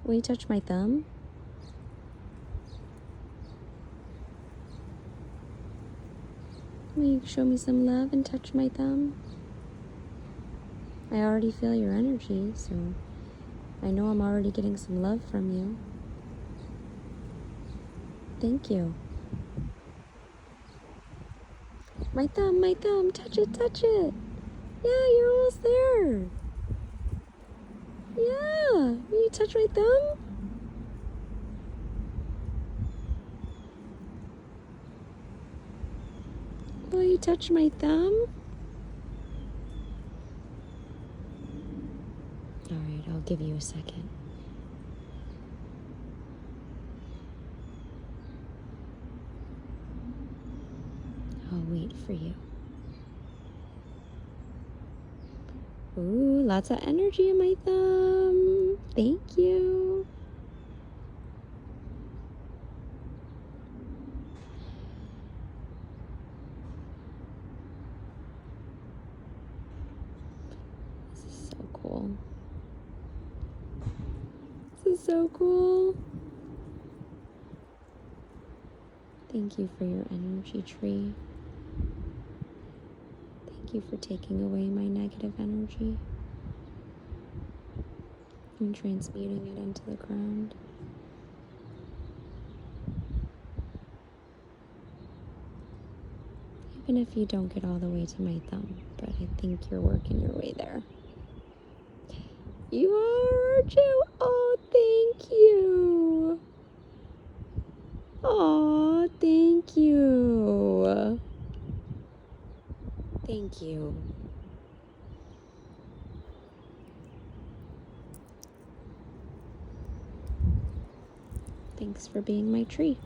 Will you touch my thumb? Will you show me some love and touch my thumb? I already feel your energy, so I know I'm already getting some love from you. Thank you. My thumb, touch it, touch it. Yeah, you're almost there. Yeah, will you touch my thumb? Will you touch my thumb? All right, I'll give you a second. I'll wait for you. Ooh, lots of energy in my thumb. Thank you. This is so cool. This is so cool. Thank you for your energy, tree. Thank you for taking away my negative energy and transmuting it into the ground. Even if you don't get all the way to my thumb, but I think you're working your way there. You are, aren't you? Oh, thank you. Oh, thank you. Thank you. Thanks for being my tree.